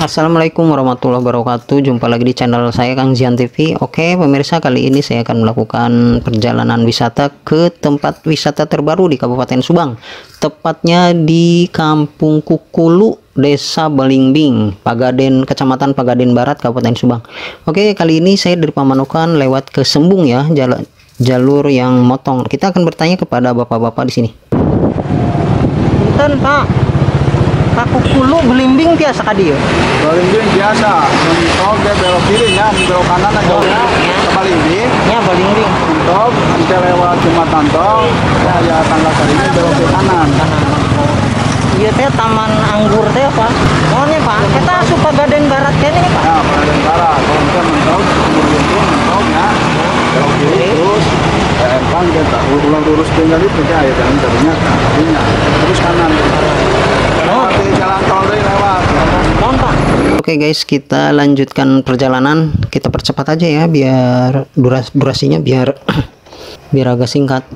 Assalamualaikum warahmatullahi wabarakatuh. Jumpa lagi di channel saya Kang Zian TV. Oke pemirsa, kali ini saya akan melakukan perjalanan wisata ke tempat wisata terbaru di Kabupaten Subang, tepatnya di Kampung Kukulu, Desa Balingbing, Pagaden, Kecamatan Pagaden Barat, Kabupaten Subang. Oke, kali ini saya dari Pamanukan lewat ke Sembung ya, jalur yang motong. Kita akan bertanya kepada bapak-bapak di sini. Punten Pak, Pak Kukulu Belimbing biasa kadi ya? Balimbing biasa, mentok dia belok kiri ya, belok kanan aja ke Balimbing. Ya Belimbing. Mentok, nanti lewat jembatan tol, ya tangga kalinya belok ke kanan. Iya teh Taman Anggur teh apa? Mohonnya Pak, kita suka Pagaden Barat kene nih Pak. Ya, Pagaden Barat, kalau kita mentok, mentok ya, belok kiri terus. Empang kita ulang lurus tinggal itu ya, jalan tadinya kalinya, terus kanan. Lewat jalan tol lewat. Pak. Oke guys, kita lanjutkan perjalanan. Kita percepat aja ya biar durasinya biar agak singkat.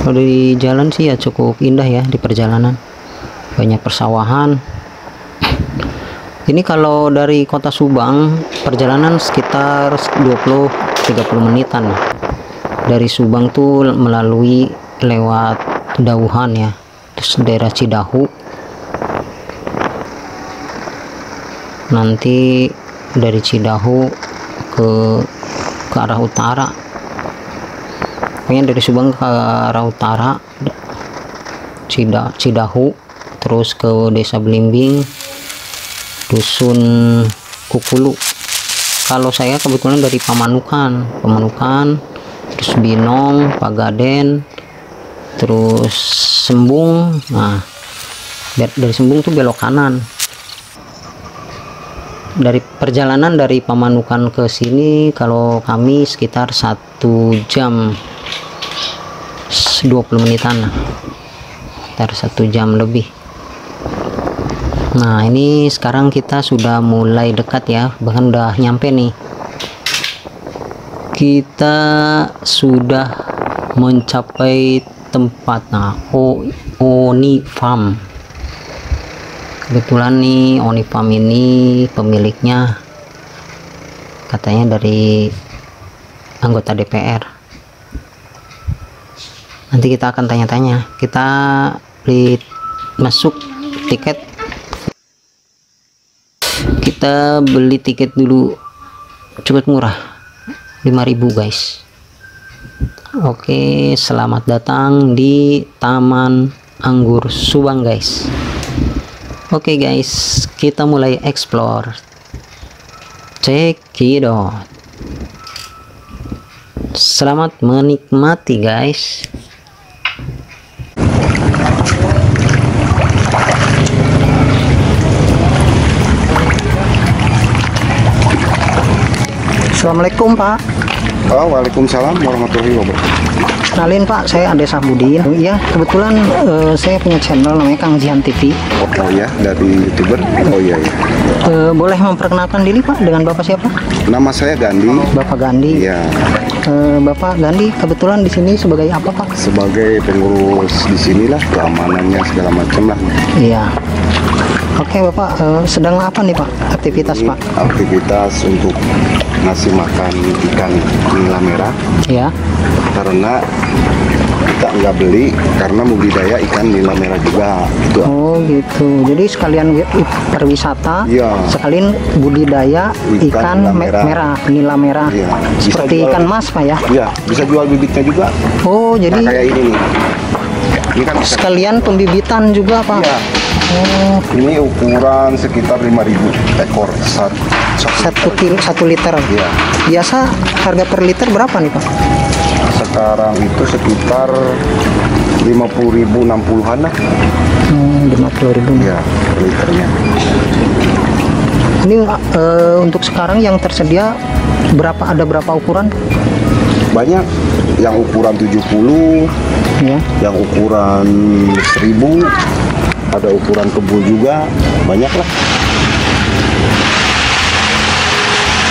Kalau di jalan sih ya cukup indah ya di perjalanan. Banyak persawahan. Ini kalau dari kota Subang perjalanan sekitar 20-30 menitan. Dari Subang tuh melalui lewat Dauhan ya, terus daerah Cidahu, nanti dari Cidahu ke arah utara, pokoknya dari Subang ke arah utara, Cidahu, terus ke Desa Belimbing, Dusun Kukulu. Kalau saya kebetulan dari Pamanukan, terus Binong, Pagaden, terus Sembung. Nah, dari Sembung tuh belok kanan. Dari perjalanan dari Pamanukan ke sini kalau kami sekitar 1 jam 20 menitan, sekitar 1 jam lebih. Nah, ini sekarang kita sudah mulai dekat ya, bahkan udah nyampe nih. Kita sudah mencapai tempat. Nah, Oni Farm. Kebetulan nih Oni Farm ini pemiliknya katanya dari anggota DPR. Nanti kita akan tanya-tanya. Kita beli masuk tiket. Kita beli tiket dulu, cukup murah, 5.000 guys. Oke, selamat datang di Taman Anggur Subang guys. Oke guys, kita mulai explore. Check it out. Selamat menikmati guys. Assalamualaikum Pak. Oh, waalaikumsalam warahmatullahi wabarakatuh. Kenalin Pak, saya Ade Sabudin. Ya, kebetulan saya punya channel namanya Kang Zian TV. Oh ya, dari YouTuber. Oh iya ya. Boleh memperkenalkan diri Pak dengan Bapak siapa? Nama saya Gandhi. Bapak Gandhi. Iya. Bapak Gandhi kebetulan di sini sebagai apa Pak? Sebagai pengurus di sinilah, keamanannya segala macam lah. Iya. Oke Bapak, sedang apa nih Pak aktivitas Ini Pak? Aktivitas untuk ngasih makan ikan nila merah. Ya. Karena kita nggak beli karena budidaya ikan nila merah juga itu. Oh gitu. Jadi sekalian pariwisata, Iya. sekalian budidaya ikan merah, nila merah. Iya. Seperti Jual, ikan mas Pak ya? Iya, bisa jual bibitnya juga. Oh jadi Nah, kayak ini nih. Ini kan sekalian pembibitan juga Pak? Iya. Oh, Ini ukuran sekitar 5.000 ekor satu liter. Iya. Biasa harga per liter berapa nih Pak? Sekarang itu sekitar 50.000 60-an lah. 50.000. Ya, per liternya. Ini untuk sekarang yang tersedia ada berapa ukuran? Banyak yang ukuran 70, Ya. yang ukuran 1000, ada ukuran kebul juga, banyak lah.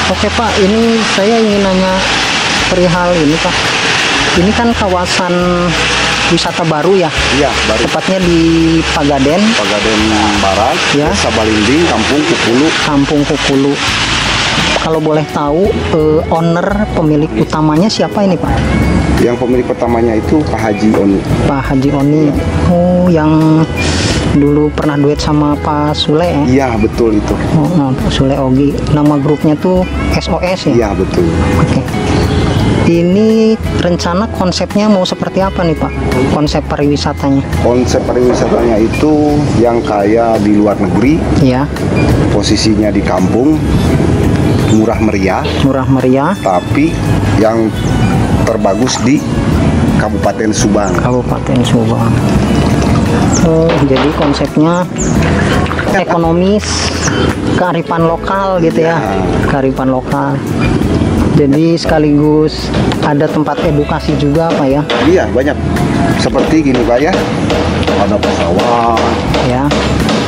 Oke Pak, ini saya ingin nanya perihal ini Pak. Ini kan kawasan wisata baru ya. Iya, baru. Tepatnya di Pagaden Barat, ya. Desa Balinding, Kampung Kukulu. Kampung Kukulu. Kalau boleh tahu owner pemilik utamanya siapa ini Pak? Yang pemilik pertamanya itu Pak Haji Oni. Pak Haji Oni. Oh, yang dulu pernah duet sama Pak Sule ya? Iya, betul itu. Oh, nah, Pak Sule Ogi. Nama grupnya tuh SOS ya? Iya, betul. Oke. Ini rencana konsepnya mau seperti apa nih Pak? Konsep pariwisatanya? Konsep pariwisatanya itu yang kayak di luar negeri, Ya, posisinya di kampung, murah meriah, murah meriah. tapi yang terbagus di Kabupaten Subang. Kabupaten Subang. Oh, jadi konsepnya ekonomis, kearifan lokal gitu ya, kearifan lokal. Jadi sekaligus ada tempat edukasi juga Pak ya? Iya, banyak. Seperti gini Pak ya, ada pesawat, Ya,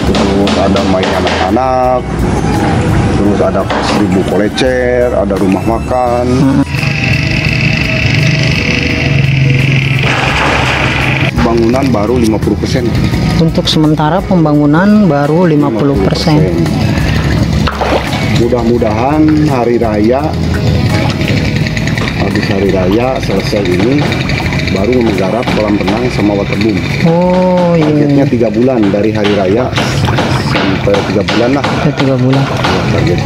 terus ada main anak-anak, terus ada 1000 kolecer, ada rumah makan. Bangunan baru 50%. untuk sementara pembangunan baru 50%. Mudah-mudahan hari raya, habis hari raya selesai ini, baru menggarap kolam renang sama waterboom. Oh iya, Targetnya 3 bulan dari hari raya sampai 3 bulan lah. ya, 3 bulan. Ya, target.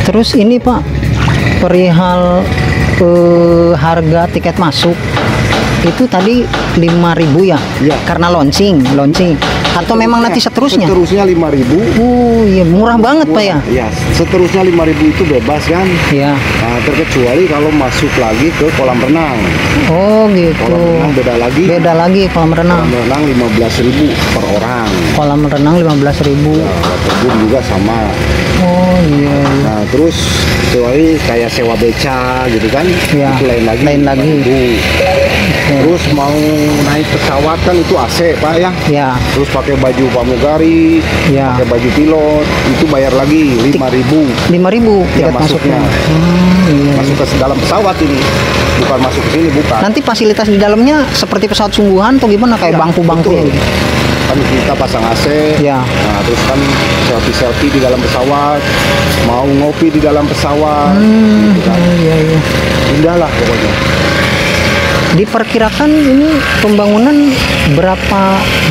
Terus ini Pak, perihal harga tiket masuk itu tadi 5.000 ya? Iya. Karena launching. Atau memang nanti seterusnya? Seterusnya 5.000. Oh iya, murah banget Pak ya? Ya, seterusnya 5.000 itu bebas kan? Ya. Nah, terkecuali kalau masuk lagi ke kolam renang. Oh gitu. Kolam renang beda lagi. Beda lagi kolam renang. Kolam renang 15.000 per orang. Kolam renang 15.000. Nah, waterboom juga sama. Oh iya. Nah, terus kecuali kayak sewa beca gitu kan? Ya, Itu lain lagi. lain lagi. 5.000. Terus mau naik pesawat kan itu AC Pak ya? Ya. Terus pakai baju pramugari, Ya. pakai baju pilot, itu bayar lagi 5.000. 5.000 Ya, tiket masuknya. masuknya. Iya. Masuk ke dalam pesawat ini, bukan masuk ke sini, bukan. Nanti fasilitas di dalamnya seperti pesawat sungguhan atau gimana, kayak Ya, bangku-bangku betul. gitu? Kan kita pasang AC, Ya. nah terus kan selfie-selfie di dalam pesawat, mau ngopi di dalam pesawat, gitu kan. Iya, iya. Indah lah pokoknya. Diperkirakan ini pembangunan berapa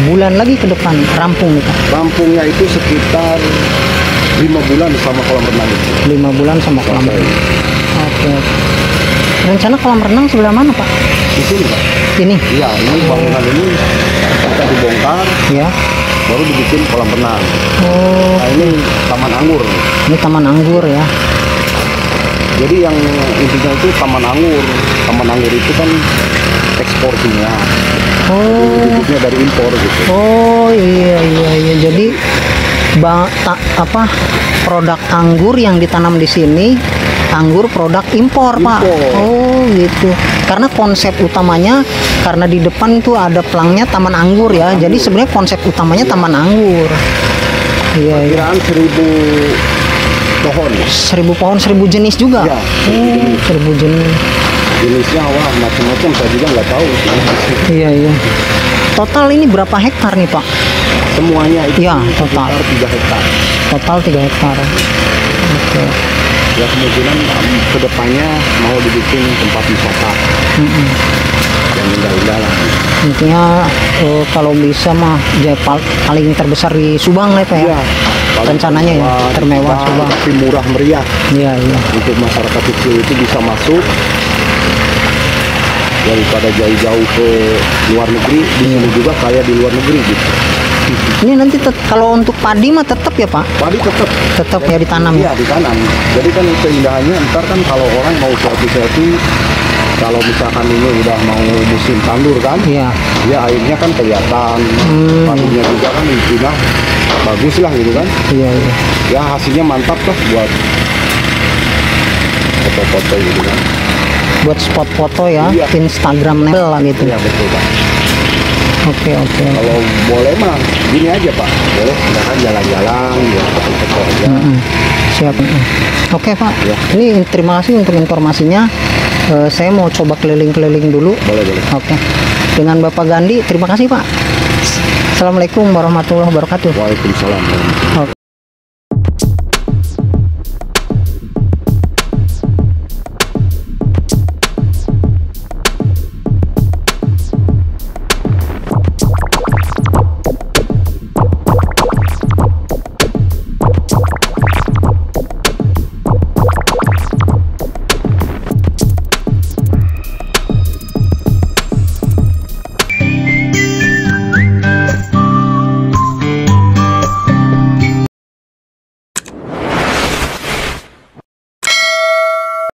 bulan lagi ke depan rampung nih Pak? Rampungnya itu sekitar 5 bulan sama kolam renang itu. 5 bulan sama kolam Selesai. renang. Oke. Rencana kolam renang sebelah mana Pak? Di sini Pak. Ini? Iya, ini bangunan ini kita dibongkar, Ya. baru dibikin kolam renang. Oh, Nah, ini taman anggur. ini taman anggur ya. Jadi yang intinya itu taman anggur. Taman anggur itu kan ekspor dunia. Oh. Hidupnya dari impor gitu. Oh iya iya iya. Jadi produk anggur yang ditanam di sini anggur produk impor Pak. Impor. Oh gitu. Karena konsep utamanya karena di depan itu ada pelangnya taman anggur ya. Jadi sebenarnya konsep utamanya taman anggur. Iya iya. Kiraan 1.000 pohon. 1.000 pohon 1.000 jenis juga. Ya, 1.000 jenis. Jenisnya wah macam-macam, saya juga nggak tahu. Iya iya. Total ini berapa hektar nih Pak? Semuanya itu Ya, total. sekitar 3 hektar. Total 3 hektar. Oke. Ya kemungkinan kedepannya mau dibikin tempat wisata yang indah-indah lah. Intinya kalau bisa mah paling terbesar di Subang lah Pak ya. Iya, paling Rencananya ya, termewah Subang. tapi murah meriah. Iya iya. Untuk masyarakat kecil itu bisa masuk daripada jauh-jauh ke luar negeri, di sini juga kayak di luar negeri gitu. Ini nanti kalau untuk padi mah tetap ya Pak? Padi Tetap ya ditanam. Iya, ditanam. Jadi kan keindahannya ntar kan kalau orang mau selfie-selfie, kalau misalkan ini udah mau musim tandur kan, Iya. ya airnya kan kelihatan, padinya juga kan intinya bagus lah gitu kan. Iya iya. Ya hasilnya mantap lah buat foto-foto gitu kan. Buat spot foto ya, Iya. Instagramable lah gitu. Iya betul Pak. Oke oke. Kalau boleh mah gini aja Pak, boleh silakan jalan-jalan, ya foto-foto aja. Siap. Oke Pak, Ya. ini terima kasih untuk informasinya. Saya mau coba keliling-keliling dulu. Boleh. Oke, dengan Bapak Gandhi, terima kasih Pak. Assalamualaikum warahmatullahi wabarakatuh. Waalaikumsalam. Oke.